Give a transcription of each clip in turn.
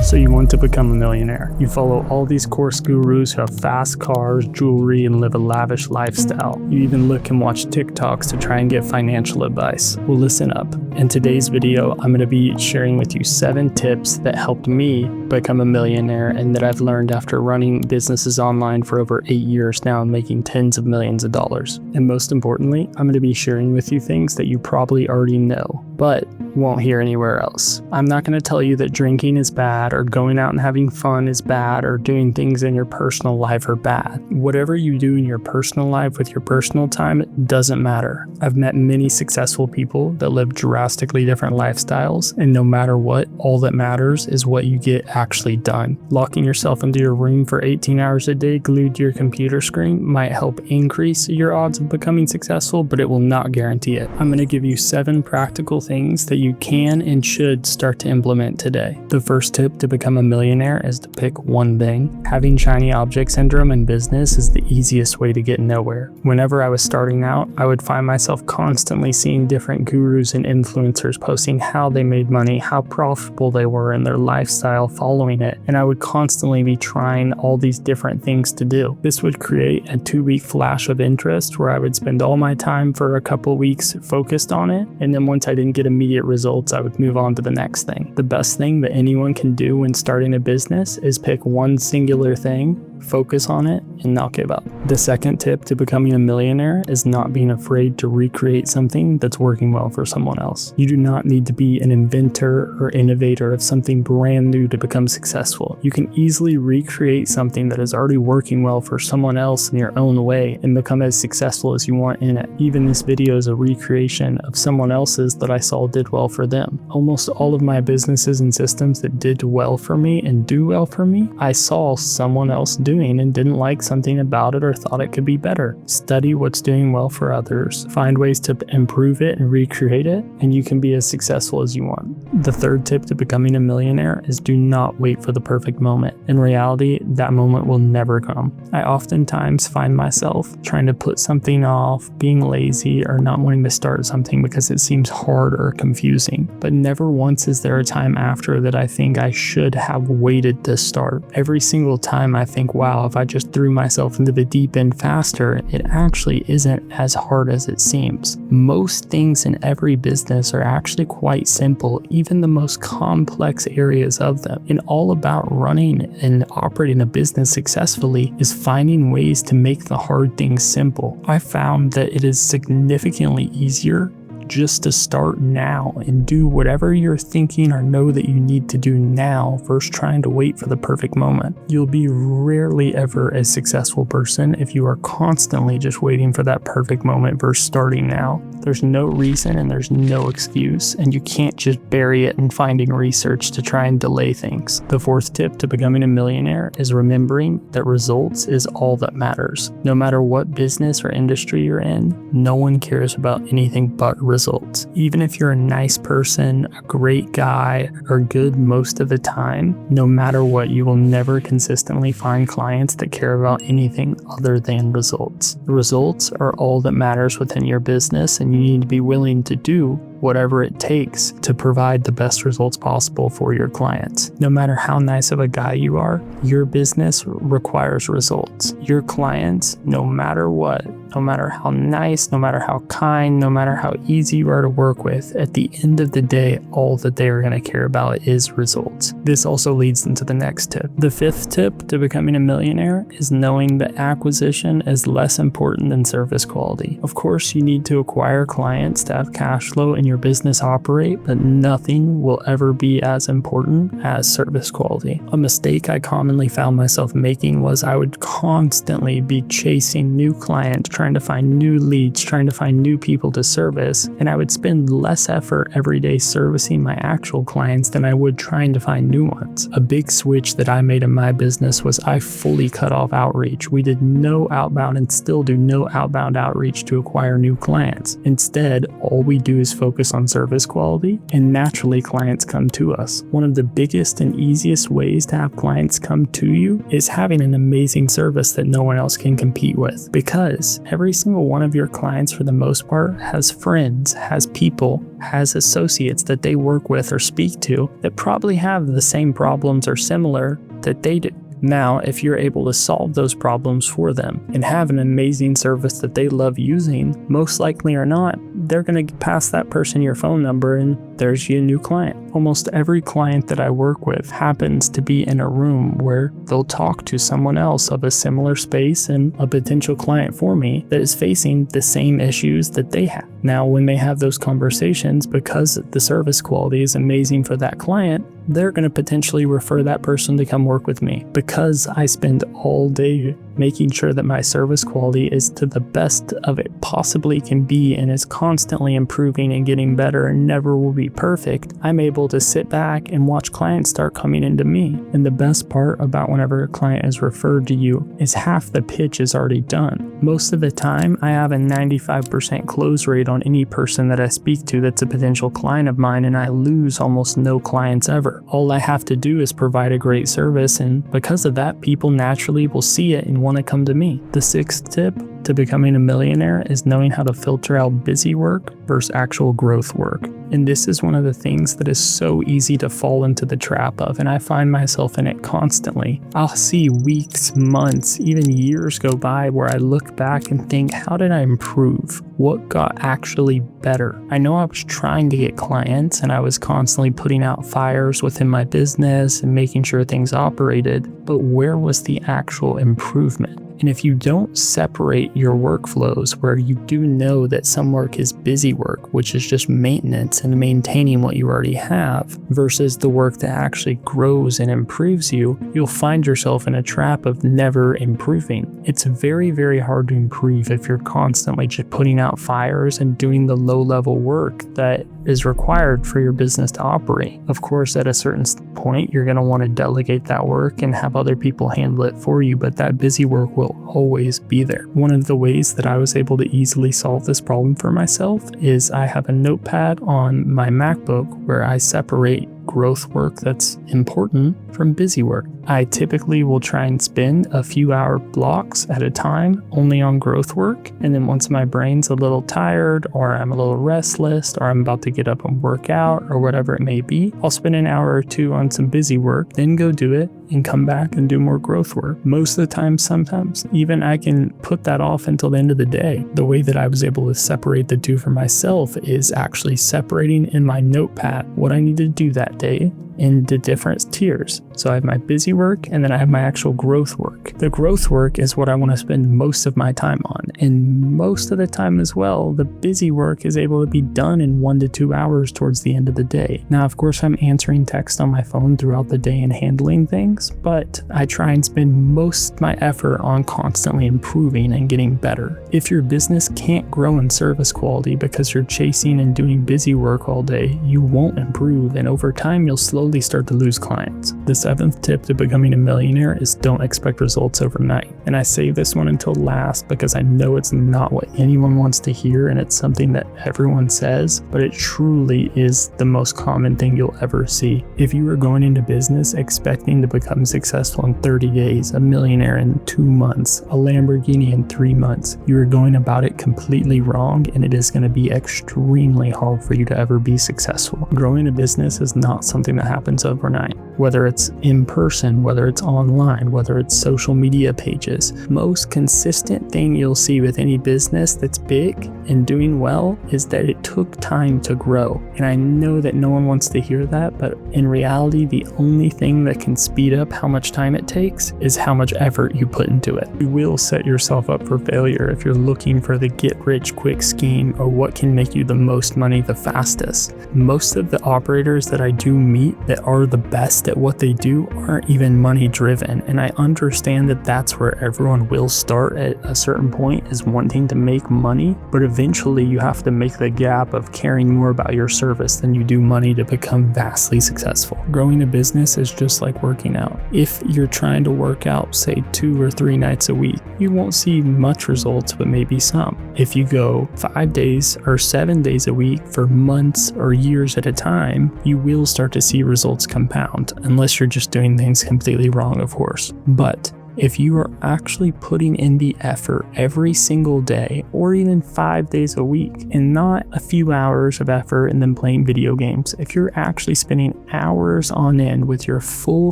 So you want to become a millionaire. You follow all these course gurus who have fast cars, jewelry, and live a lavish lifestyle. You even look and watch TikToks to try and get financial advice. Well, listen up. In today's video, I'm going to be sharing with you 7 tips that helped me become a millionaire and that I've learned after running businesses online for over 8 years now and making tens of millions of dollars. And most importantly, I'm going to be sharing with you things that you probably already know, but won't hear anywhere else. I'm not going to tell you that drinking is bad or going out and having fun is bad or doing things in your personal life are bad. Whatever you do in your personal life with your personal time, it doesn't matter. I've met many successful people that live drastically different lifestyles, and no matter what, all that matters is what you get actually done. Locking yourself into your room for 18 hours a day glued to your computer screen might help increase your odds of becoming successful, but it will not guarantee it. I'm going to give you 7 practical things that you can and should start to implement today. The first tip to become a millionaire is to pick one thing. Having shiny object syndrome in business is the easiest way to get nowhere. Whenever I was starting out, I would find myself constantly seeing different gurus and influencers posting how they made money, how profitable they were in their lifestyle following it, and I would constantly be trying all these different things to do. This would create a 2-week flash of interest where I would spend all my time for a couple weeks focused on it, and then once I didn't get immediate results, I would move on to the next thing. The best thing that anyone can do when starting a business is pick one singular thing, focus on it, and not give up. The second tip to becoming a millionaire is not being afraid to recreate something that's working well for someone else. You do not need to be an inventor or innovator of something brand new to become successful. You can easily recreate something that is already working well for someone else in your own way and become as successful as you want in it. Even this video is a recreation of someone else's that I saw did well for them. Almost all of my businesses and systems that did well for me and do well for me, I saw someone else doing and didn't like something about it or thought it could be better. Study what's doing well for others, find ways to improve it and recreate it, and you can be as successful as you want. The third tip to becoming a millionaire is do not wait for the perfect moment. In reality, that moment will never come. I oftentimes find myself trying to put something off, being lazy, or not wanting to start something because it seems hard or confusing. But never once is there a time after that I think I should have waited to start. Every single time I think, wow, if I just threw myself into the deep end faster, it actually isn't as hard as it seems. Most things in every business are actually quite simple, even the most complex areas of them. And all about running and operating a business successfully is finding ways to make the hard things simple. I found that it is significantly easier just to start now and do whatever you're thinking or know that you need to do now versus trying to wait for the perfect moment. You'll be rarely ever a successful person if you are constantly just waiting for that perfect moment versus starting now. There's no reason and there's no excuse, and you can't just bury it in finding research to try and delay things. The fourth tip to becoming a millionaire is remembering that results is all that matters. No matter what business or industry you're in, no one cares about anything but results. Even if you're a nice person, a great guy, or good most of the time, no matter what, you will never consistently find clients that care about anything other than results. The results are all that matters within your business, and you need to be willing to do whatever it takes to provide the best results possible for your clients. No matter how nice of a guy you are, your business requires results. Your clients, no matter what, no matter how nice, no matter how kind, no matter how easy you are to work with, at the end of the day, all that they are going to care about is results. This also leads into the next tip. The fifth tip to becoming a millionaire is knowing that acquisition is less important than service quality. Of course, you need to acquire clients to have cash flow and your business operate, but nothing will ever be as important as service quality. A mistake I commonly found myself making was I would constantly be chasing new clients, trying to find new leads, trying to find new people to service, and I would spend less effort every day servicing my actual clients than I would trying to find new ones. A big switch that I made in my business was I fully cut off outreach. We did no outbound and still do no outbound outreach to acquire new clients. Instead, all we do is focus on service quality, and naturally clients come to us. One of the biggest and easiest ways to have clients come to you is having an amazing service that no one else can compete with, because every single one of your clients, for the most part, has friends, has people, has associates that they work with or speak to that probably have the same problems or similar that they do. Now, if you're able to solve those problems for them and have an amazing service that they love using, most likely or not, they're going to pass that person your phone number and there's your new client. Almost every client that I work with happens to be in a room where they'll talk to someone else of a similar space and a potential client for me that is facing the same issues that they have. Now, when they have those conversations, because the service quality is amazing for that client, they're going to potentially refer that person to come work with me because I spend all day making sure that my service quality is to the best of it possibly can be and is constantly improving and getting better and never will be perfect. I'm able to sit back and watch clients start coming into me. And the best part about whenever a client is referred to you is half the pitch is already done. Most of the time, I have a 95% close rate on any person that I speak to that's a potential client of mine, and I lose almost no clients ever. All I have to do is provide a great service, and because of that, people naturally will see it and want to come to me. The sixth tip to becoming a millionaire is knowing how to filter out busy work versus actual growth work. And this is one of the things that is so easy to fall into the trap of, and I find myself in it constantly. I'll see weeks, months, even years go by where I look back and think, how did I improve? What got actually better? I know I was trying to get clients and I was constantly putting out fires within my business and making sure things operated, but where was the actual improvement? And if you don't separate your workflows where you do know that some work is busy work, which is just maintenance and maintaining what you already have, versus the work that actually grows and improves you, you'll find yourself in a trap of never improving. It's very, very hard to improve if you're constantly just putting out fires and doing the low-level work that is required for your business to operate. Of course, at a certain point, you're going to want to delegate that work and have other people handle it for you, but that busy work will always be there. One of the ways that I was able to easily solve this problem for myself is I have a notepad on my MacBook where I separate growth work that's important from busy work. I typically will try and spend a few hour blocks at a time only on growth work, and then once my brain's a little tired or I'm a little restless or I'm about to get up and work out or whatever it may be, I'll spend an hour or two on some busy work, then go do it and come back and do more growth work. Most of the time, sometimes even I can put that off until the end of the day. The way that I was able to separate the two for myself is actually separating in my notepad what I need to do that day into different tiers. So I have my busy work and then I have my actual growth work. The growth work is what I want to spend most of my time on. And most of the time as well, the busy work is able to be done in 1 to 2 hours towards the end of the day. Now, of course, I'm answering text on my phone throughout the day and handling things, but I try and spend most of my effort on constantly improving and getting better. If your business can't grow in service quality because you're chasing and doing busy work all day, you won't improve, and over time, you'll slowly start to lose clients. The seventh tip to becoming a millionaire is don't expect results overnight. And I save this one until last because I know it's not what anyone wants to hear and it's something that everyone says, but it truly is the most common thing you'll ever see. If you are going into business expecting to become successful in 30 days, a millionaire in 2 months, a Lamborghini in 3 months, you are going about it completely wrong, and it is going to be extremely hard for you to ever be successful. Growing a business is not something that happens overnight. Whether it's in person, whether it's online, whether it's social media pages, most consistent thing you'll see with any business that's big and doing well is that it took time to grow. And I know that no one wants to hear that, but in reality, the only thing that can speed up how much time it takes is how much effort you put into it. You will set yourself up for failure if you're looking for the get-rich-quick scheme or what can make you the most money the fastest. Most of the operators that I do meet that are the best at what they do aren't even money driven, and I understand that that's where everyone will start at a certain point, is wanting to make money, but eventually you have to make the gap of caring more about your service than you do money to become vastly successful. Growing a business is just like working out. If you're trying to work out, say 2 or 3 nights a week, you won't see much results, but maybe some. If you go 5 days or 7 days a week for months or years at a time, you will start to see results compound, unless you're just doing things completely wrong, of course. But If you are actually putting in the effort every single day, or even 5 days a week, and not a few hours of effort and then playing video games, if you're actually spending hours on end with your full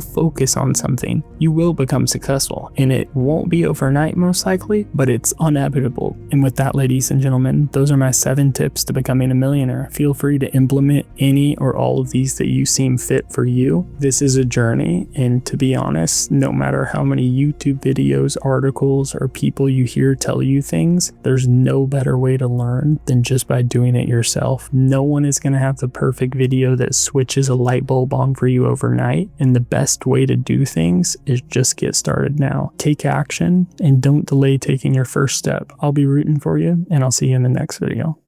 focus on something, you will become successful. And it won't be overnight most likely, but it's inevitable. And with that, ladies and gentlemen, those are my 7 tips to becoming a millionaire. Feel free to implement any or all of these that you seem fit for you. This is a journey, and to be honest, no matter how many YouTube videos, articles, or people you hear tell you things, there's no better way to learn than just by doing it yourself. No one is going to have the perfect video that switches a light bulb on for you overnight, and the best way to do things is just get started now. Take action and don't delay taking your first step. I'll be rooting for you, and I'll see you in the next video.